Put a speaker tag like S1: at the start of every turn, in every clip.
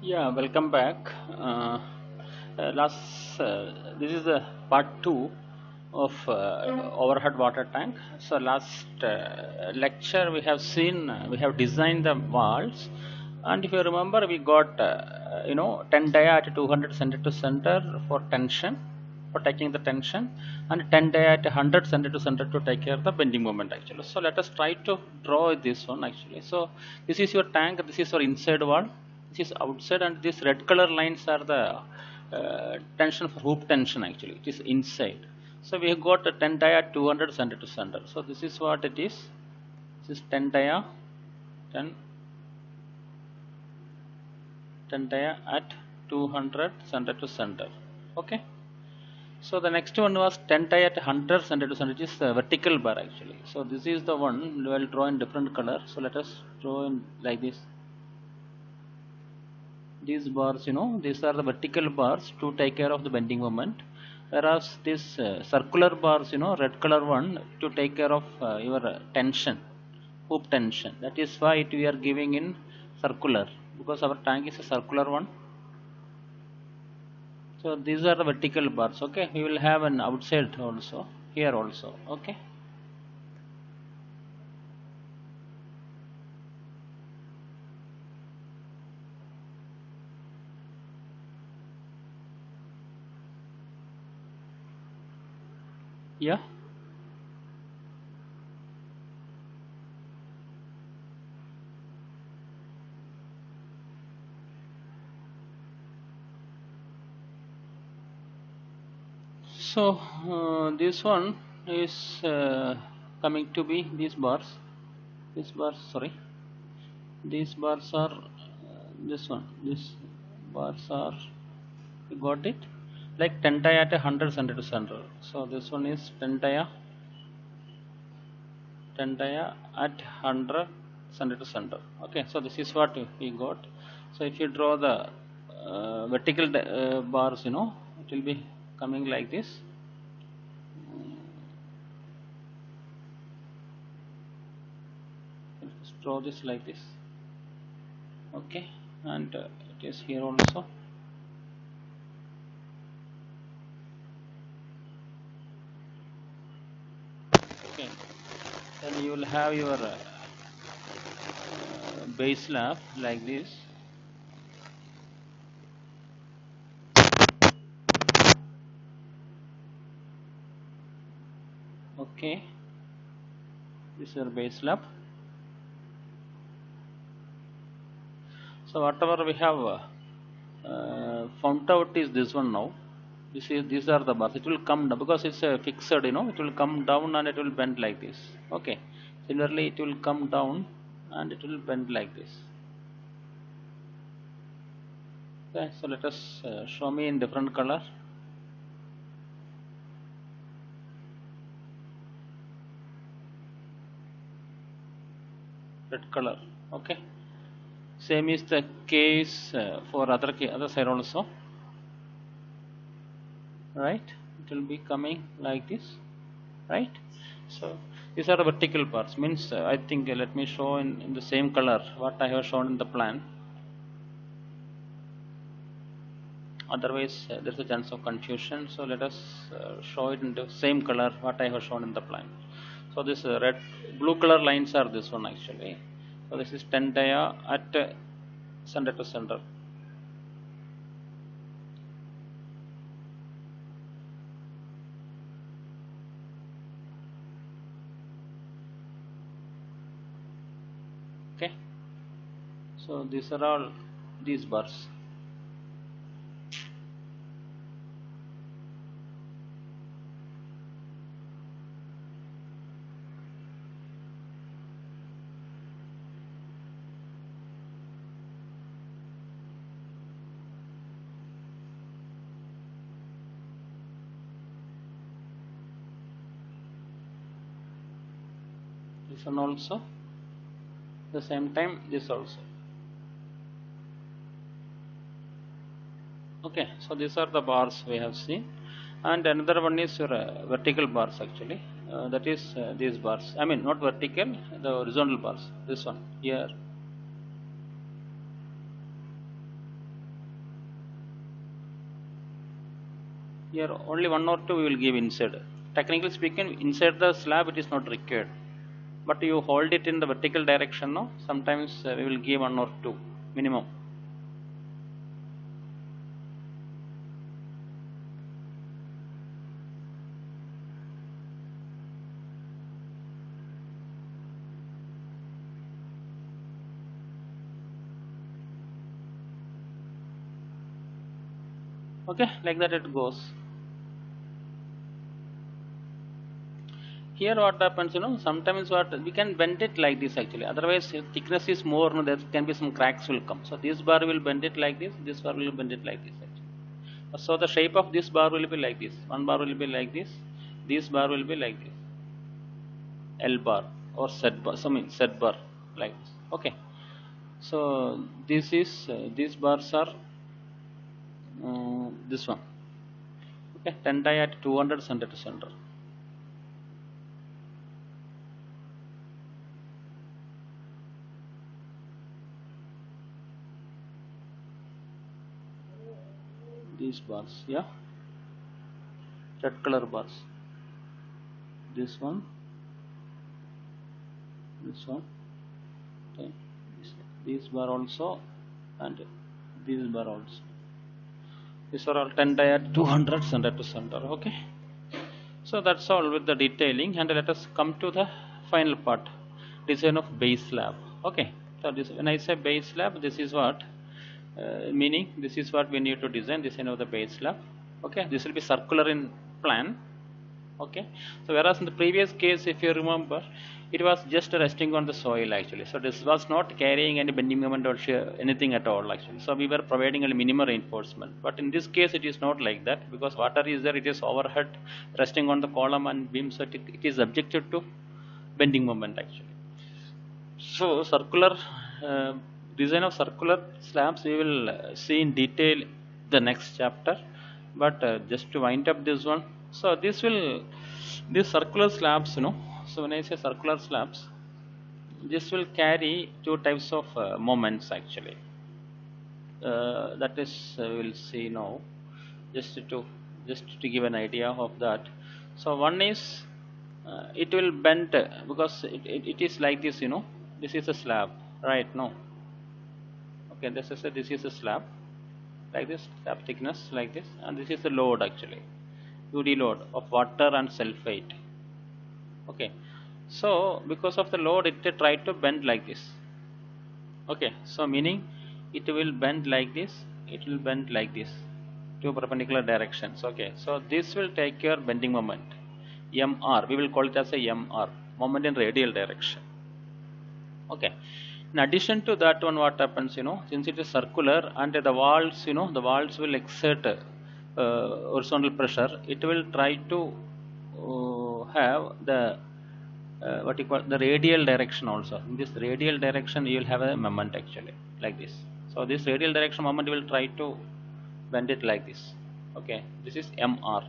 S1: Yeah, welcome back. This is the part two of overhead water tank. So last lecture we have seen we have designed the walls, and if you remember, we got 10 dia at 200 center to center for tension, for taking the tension, and 10 dia at 100 center to center to take care of the bending moment actually. So let us try to draw this one actually. So this is your tank. This is your inside wall, this is outside, and these red color lines are the tension for hoop tension actually. It is inside. So we have got a 10 dia 200 center to center. So this is what it is. This is 10 dia 10 10 dia at 200 center to center. Okay. So the next one was 10 dia at 100 center to center, which is the vertical bar actually. So this is the one we will draw in different color. So let us draw in like this. These bars, these are the vertical bars to take care of the bending moment, whereas this circular bars, red color one, to take care of your tension, hoop tension. That is why we are giving in circular, because our tank is a circular one. So these are the vertical bars. Okay, we will have an outside also, here also. Okay. Yeah. So this one is coming to be these bars. These bars, sorry, these bars are this one. These bars are, you got it, like 10 dia at 100 center to center. So this one is 10 dia, 10 dia at 100 center to center. Okay, so this is what we got. So if you draw the vertical bars, it will be coming like this. Just draw this like this. Okay, and it is here also. Okay, then you will have your base slab like this. Okay, this is your base slab. So whatever we have found out is this one now. These are the bars. It will come down because it's fixed. It will come down and it will bend like this. Okay. Similarly, it will come down and it will bend like this. Okay. So let us show me in different color. Red color. Okay. Same is the case for other side also. Right. It will be coming like this. Right. So these are the vertical parts. Means I think let me show in the same color what I have shown in the plan. Otherwise there's a chance of confusion. So let us show it in the same color what I have shown in the plan. So this blue color lines are this one actually. So this is 10 dia at center to center. Okay, so these are all these bars. This one also, the same time this also. Okay, so these are the bars we have seen, and another one is your vertical bars actually. That is these bars. I mean not vertical, the horizontal bars. This one here. Here only one or two we will give inside. Technically speaking, inside the slab it is not required. But you hold it in the vertical direction, no? Sometimes we will give one or two minimum. Okay, like that it goes. Here what happens, sometimes what we can bend it like this actually. Otherwise, if thickness is more, there can be some cracks will come. So this bar will bend it like this bar will bend it like this actually. So the shape of this bar will be like this. One bar will be like this bar will be like this. L bar or set bar, set bar like this. Okay. So this is these bars are this one. Okay, 10 die at 200 center to center. These bars, yeah, red color bars. This one, okay. This bar also, and this bar also. These are all 10 die at 200 center to center. Okay. So that's all with the detailing, and let us come to the final part, design of base slab. Okay. So this, when I say base slab, this is what meaning. This is what we need to design. Design of the base slab. Okay. This will be circular in plan. Okay. So whereas in the previous case, if you remember, it was just resting on the soil actually. So this was not carrying any bending moment or anything at all actually. So we were providing a minimum reinforcement. But in this case, it is not like that, because water is there. It is overhead, resting on the column and beam. So it is subjected to bending moment actually. So circular design of circular slabs we will see in detail the next chapter. But just to wind up this one, so these circular slabs, so when I say circular slabs, this will carry two types of moments actually. That is we will see now, just to give an idea of that. So one is it will bend because it is like this, this is a slab, right? No, okay, this is a slab like this, slab thickness like this, and this is the load actually, UD load of water and sulfate. Okay, so because of the load, it try to bend like this. Okay, so meaning it will bend like this, it will bend like this, two perpendicular directions. Okay, so this will take your bending moment, MR. We will call it as a MR, moment in radial direction. Okay. In addition to that one, what happens, since it is circular and the walls, the walls will exert horizontal pressure, it will try to have the what you call the radial direction also. In this radial direction, you will have a moment actually like this. So this radial direction moment will try to bend it like this. Okay, this is MR.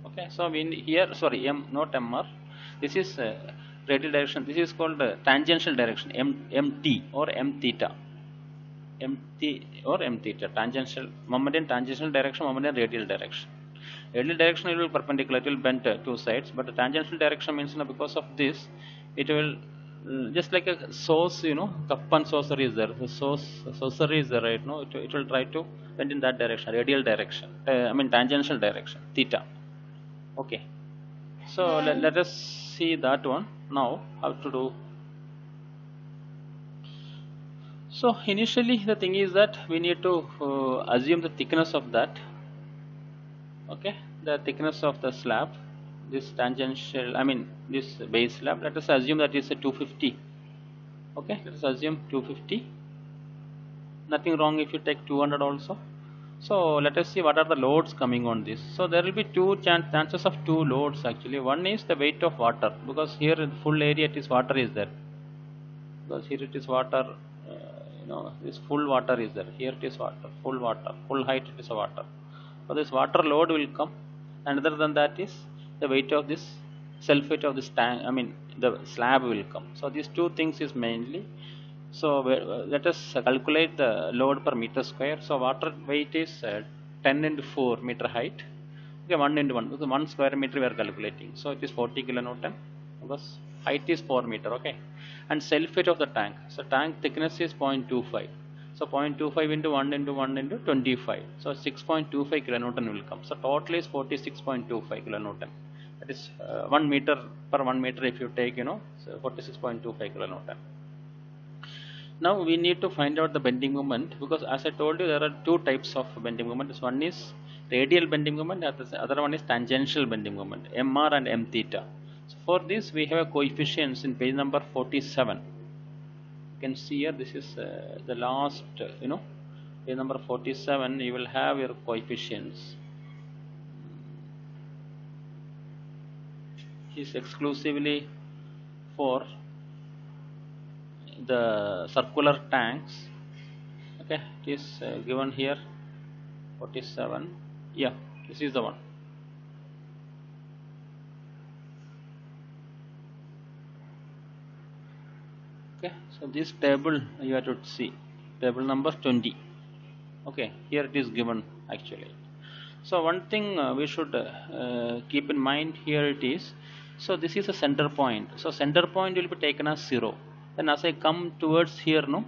S1: Okay, so here, sorry, not MR. This is radial direction. This is called tangential direction, MT or M theta. MT or M theta, tangential moment in tangential direction, moment in radial direction. Radial direction, it will perpendicular, it will bend two sides, but the tangential direction means, because of this, it will just like a sauce, cup and saucer is there. The saucer is there, right? No, it will try to bend in that direction, radial direction. Tangential direction, theta. Okay. So let us see that one now, how to do. So initially the thing is that we need to assume the thickness of that. Okay, the thickness of the slab, this tangential, this base slab, let us assume that is a 250. Okay, let us assume 250. Nothing wrong if you take 200 also. So let us see what are the loads coming on this. So there will be two chances of two loads actually. One is the weight of water, because here in full area it is water is there. Because here it is water, this full water is there. Here it is water, full height it is a water. So this water load will come, and other than that is the weight of this sulfate of this tank. The slab will come. So these two things is mainly So let us calculate the load per meter square. So water weight is 10 into 4 meter height. Okay, 1 into 1 because 1 square meter we are calculating. So it is 40 kilonewton because height is 4 meter. Okay, and self weight of the tank. So tank thickness is 0.25. So 0.25 into 1 into 1 into 25. So 6.25 kilonewton will come. So total is 46.25 kilonewton. That is 1 meter per 1 meter if you take, so 46.25 kilonewton. Now we need to find out the bending moment, because as I told you there are two types of bending moment. One is radial bending moment, and the other one is tangential bending moment, mr and m theta. So for this we have a coefficients in page number 47. You can see here, this is the last page number 47. You will have your coefficients. Is exclusively for the circular tanks. Okay, it is given here 47. Yeah, this is the one. Okay, so this table you have to see, table number 20. Okay, here it is given actually. So one thing we should keep in mind here it is, so this is a center point. So center point will be taken as 0. Then as I come towards here, no,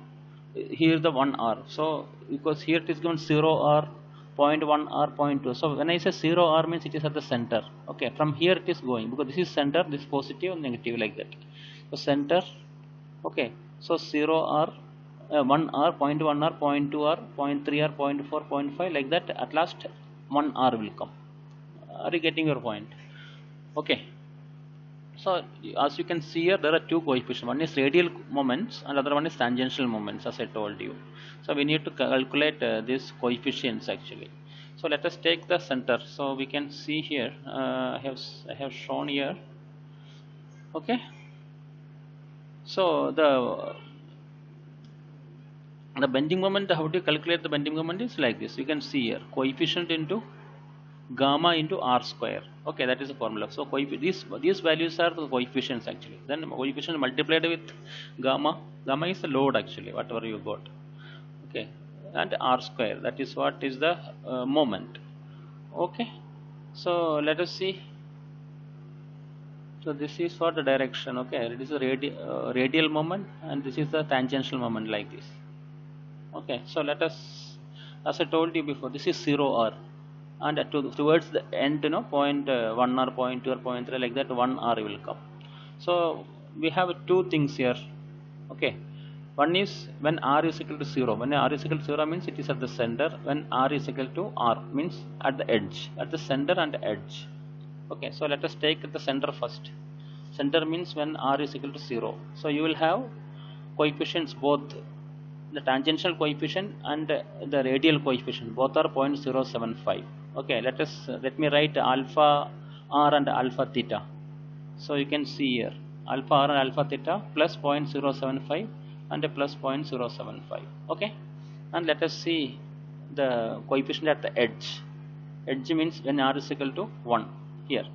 S1: here the 1 r. So because here it is given 0 r, 0.1 r, 0.2. So when I say 0 r means it is at the center. Okay, from here it is going, because this is center, this positive, negative, like that. So center. Okay, so 0 r, 1 r, 0.1 r, 0.2 r, 0.3 r, 0.4, 0.5, like that. At last 1 r will come. Are you getting your point? Okay. So as you can see here, there are two coefficients. One is radial moments and other one is tangential moments, as I told you. So we need to calculate these coefficients actually. So let us take the center. So we can see here, I have shown here. Okay. So the bending moment, how do you calculate the bending moment is like this. You can see here, coefficient into gamma into r square. Okay, that is the formula. So these values are the coefficients actually. Then coefficient multiplied with gamma. Gamma is the load actually, whatever you got. Okay, and r square, that is what is the moment. Okay, so let us see. So this is for the direction. Okay, it is a radial moment, and this is the tangential moment, like this. Okay, so let us, as I told you before, this is 0 r, and towards the end, 0.1 or 0.2 or 0.3, like that, 1 r will come. So we have two things here. Okay, one is when r is equal to 0. When r is equal to 0 means it is at the center. When r is equal to r means at the edge, at the center and edge. Okay, so let us take the center first. Center means when r is equal to 0. So you will have coefficients, both the tangential coefficient and the radial coefficient, both are 0.075. Okay, let me write alpha r and alpha theta. So you can see here, alpha r and alpha theta plus 0.075 and a plus 0.075. Okay, and let us see the coefficient at the edge. Edge means when r is equal to 1, here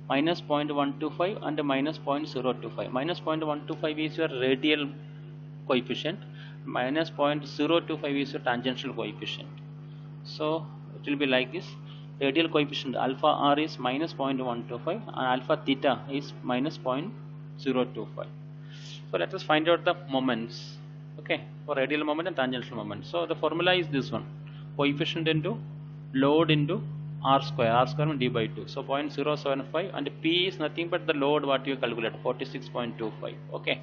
S1: minus 0.125 and minus 0.025. Minus 0.125 is your radial coefficient, minus 0.025 is your tangential coefficient. So it will be like this. Radial coefficient alpha r is minus 0.125 and alpha theta is minus 0.025. So let us find out the moments, okay, for radial moment and tangential moment. So the formula is this one, coefficient into load into r square means d by 2. So 0.075, and p is nothing but the load what you calculate, 46.25. Okay,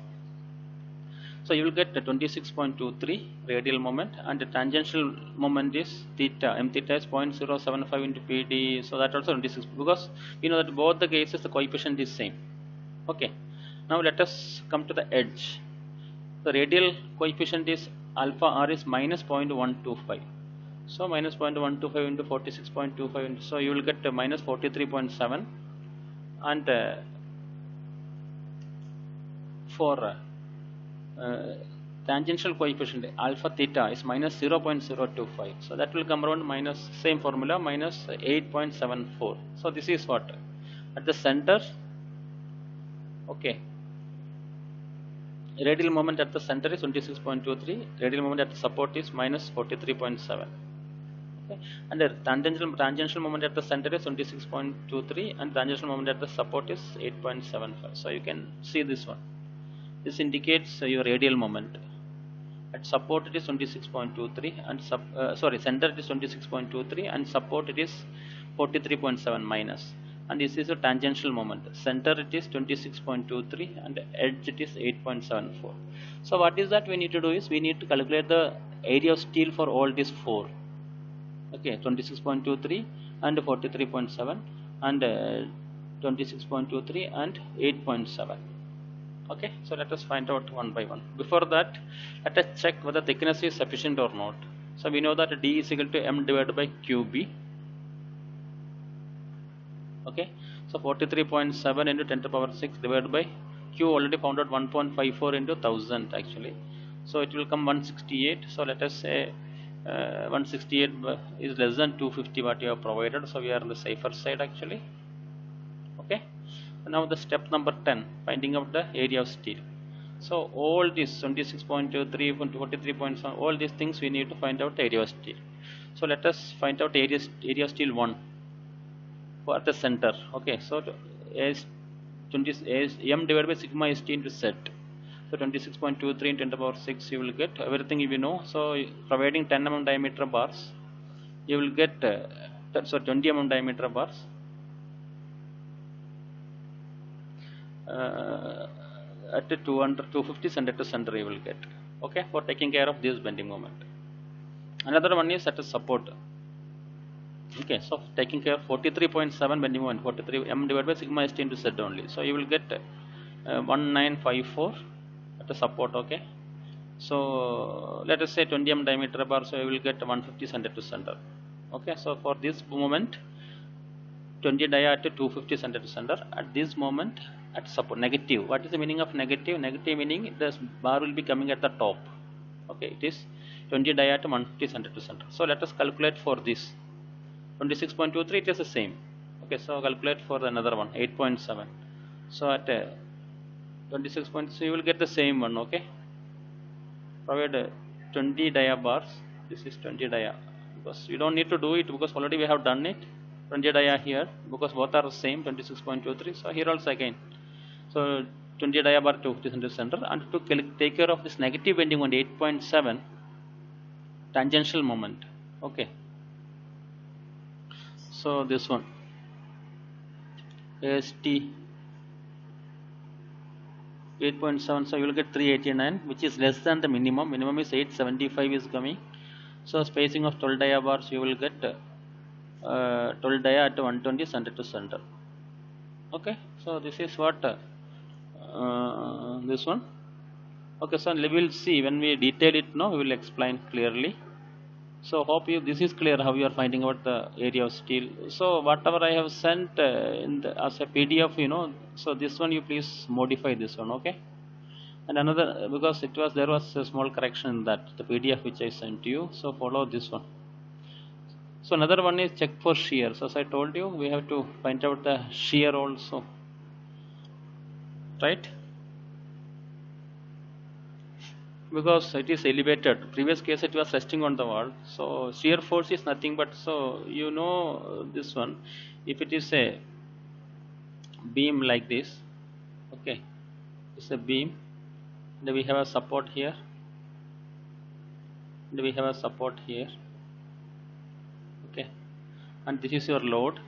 S1: so you will get the 26.23 radial moment, and the tangential moment is theta, m theta is 0.075 into pd. So that also 26, because you know that both the cases the coefficient is same. Okay, now let us come to the edge. The radial coefficient is alpha r is minus 0.125. So minus 0.125 into 46.25 into, so you will get minus 43.7, and for tangential coefficient alpha theta is minus 0.025. So that will come around minus, same formula, minus 8.74. So this is what at the center. Okay, Radial moment at the center is 26.23. Radial moment at the support is minus 43.7. Okay. And the tangential moment at the center is 26.23, and tangential moment at the support is 8.75. So you can see this one. This indicates your radial moment. At support it is 26.23, and center it is 26.23, and support it is 43.7 minus. And this is a tangential moment. Center it is 26.23, and edge it is 8.74. So what is that we need to do is we need to calculate the area of steel for all these four. Okay, 26.23 and 43.7 and 26.23 and 8.7. Okay, so let us find out one by one. Before that, let us check whether thickness is sufficient or not. So we know that D is equal to M divided by QB. Okay, so 43.7 into 10 to the power 6 divided by Q already found out 1.54 into 1000 actually. So it will come 168. So let us say 168 is less than 250 what you have provided. So we are on the safer side actually. Okay. Now the step number 10, finding out the area of steel. So all these 26.23, 43.7, all these things we need to find out the area of steel. So let us find out area of steel 1 for the center. Okay, so M divided by sigma ST into Z. So 26.23 into 10 to the power 6 you will get everything you know. So providing 10 mm diameter bars, you will get 20 mm diameter bars. At 250 center to center you will get. Okay, for taking care of this bending moment. Another one is at a support. Okay, so taking care of 43.7 bending moment, 43 M divided by sigma ST into Z only. So you will get 1954 at the support. Okay, so let us say 20 M diameter bar, so you will get 150 center to center. Okay, so for this moment 20 dia at 250 center to center. At this moment at support negative. What is the meaning of negative? Negative meaning the bar will be coming at the top. Okay, it is 20 dia at 150 center to center. So let us calculate for this. 26.23 it is the same. Okay, so calculate for another one 8.7. So at 26.3 you will get the same one. Okay, provide 20 dia bars. This is 20 dia because you don't need to do it because already we have done it. 20 dia here because both are the same 26.23. So here also again. So 20 dia bar to 50 center, and to take care of this negative bending on 8.7 tangential moment. Okay. So this one AST 8.7, so you will get 389, which is less than the minimum. Minimum is 875 is coming. So spacing of 12 dia bars you will get 12 dia at 120 center to center. Okay, so this is what this one. Okay, so we will see when we detail it now, we will explain clearly. So hope this is clear how you are finding out the area of steel. So whatever I have sent as a PDF, so this one you please modify this one. Okay, and another, because there was a small correction in that the PDF which I sent to you, so follow this one. So another one is check for shear. So as I told you, we have to find out the shear also, right? Because it is elevated. Previous case it was resting on the wall. So shear force is nothing but, so this one, if it is a beam like this, okay, it's a beam, then we have a support here, and we have a support here. Okay, and this is your load.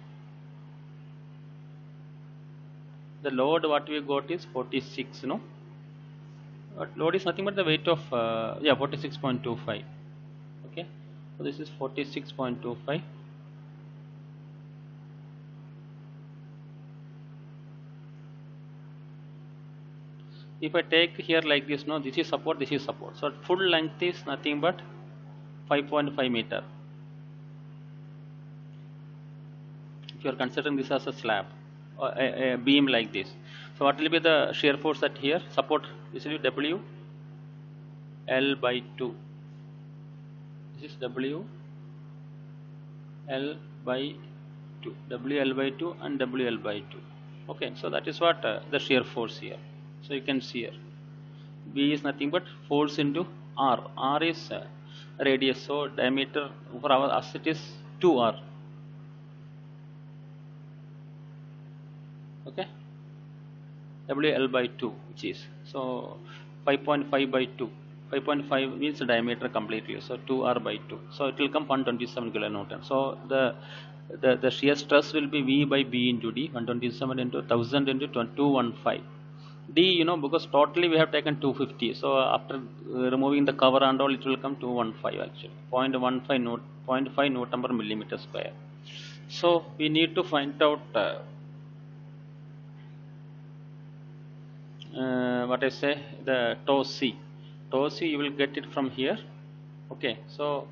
S1: The load what we got is 46, But load is nothing but the weight of 46.25. Okay, so this is 46.25. If I take here like this, this is support, this is support. So full length is nothing but 5.5 meter. If you are considering this as a slab or a beam like this, so what will be the shear force at here? Support, this will be W L by 2. This is W L by 2, W L by 2 and W L by 2. Okay, so that is what the shear force here. So you can see here. V is nothing but force into R. R is radius, so diameter for our us it is 2R. Okay, WL by 2, which is so 5.5 by 2. 5.5 means the diameter completely, so 2R by 2. So it will come 127 kilonewton. So the shear stress will be V by B into D, 127 into 1000 into 215. D, because totally we have taken 250. So after removing the cover and all, it will come 215 actually. 0.15 Newton per millimeter square. So we need to find out what I say, the tau C. Tau C you will get it from here. Okay, so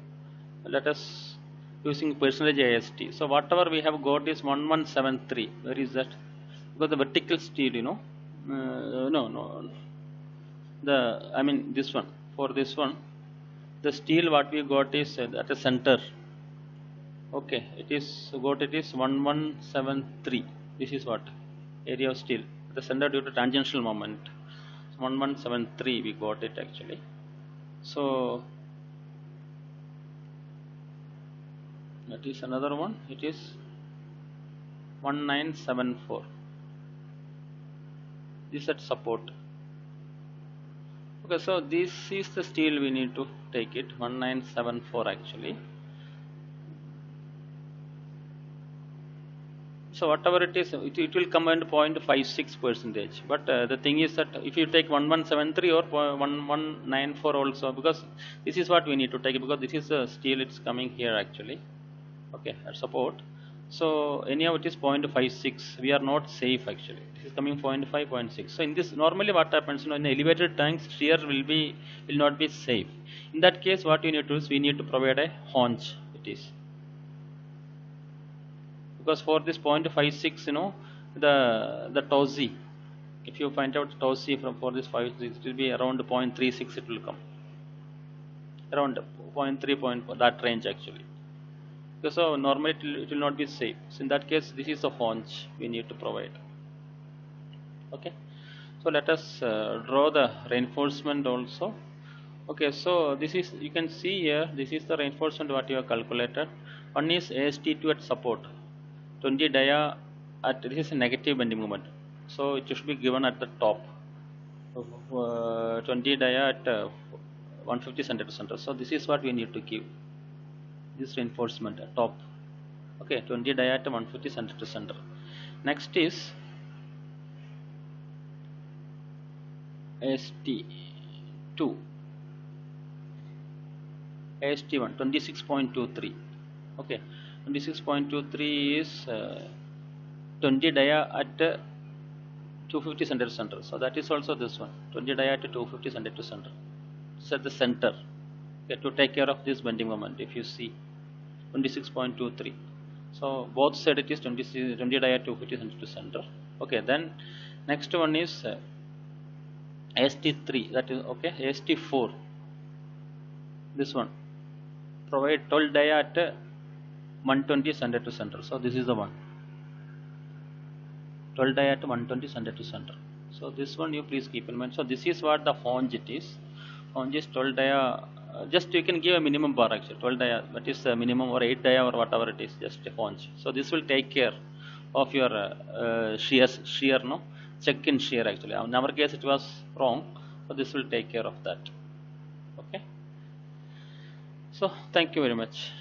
S1: let us using percentage AST. So whatever we have got is 1173. Where is that? Because the vertical steel, no. I mean this one. For this one, the steel what we got is at the center. Okay, it is 1173. This is what area of steel. The center due to tangential moment. 1173 we got it actually. So that is another one. It is 1974. This at support. Okay, so this is the steel we need to take it, 1974 actually. So whatever it is, it will come into 0.56 percentage. But the thing is that if you take 1173 or 1194 also, because this is what we need to take it, because this is the steel, it's coming here actually. Okay, at support. So anyhow it is 0.56. We are not safe actually. This is coming 0.5, 0.6. So in this, normally what happens, in elevated tanks, shear will not be safe. In that case, what we need to do is we need to provide a haunch. It is. Because for this 0.56, the tau Z, if you find out tau Z for this 5, it will be around 0.36. It will come around 0.3, that range actually. So normally it will not be safe. So in that case, this is the haunch we need to provide. Okay. So let us draw the reinforcement also. Okay. So this is, you can see here, this is the reinforcement what you have calculated. One is AST2 at support. 20 dia at, this is a negative bending moment, so it should be given at the top. 20 dia at 150 center to center. So this is what we need to give, this reinforcement at top. Okay, 20 dia at 150 center to center. Next is AST2, AST1 26.23. okay, 26.23 is 20 dia at 250 center to center. So that is also this one, 20 dia at 250 center to center. It's at the center. Okay, to take care of this bending moment. If you see 26.23, so both side it is 20 dia at 250 center to center. Okay, then next one is AST3. That is okay. AST4. This one, provide 12 dia at 120 center to center. So this is the one, 12 dia at 120 center to center. So this one you please keep in mind. So this is what the haunch it is. Haunch is 12 dia. Just you can give a minimum bar actually, 12 dia, that is the minimum, or 8 dia or whatever it is, just a haunch. So this will take care of your shear, no, check in shear actually. In our case it was wrong, so this will take care of that. Okay. So thank you very much.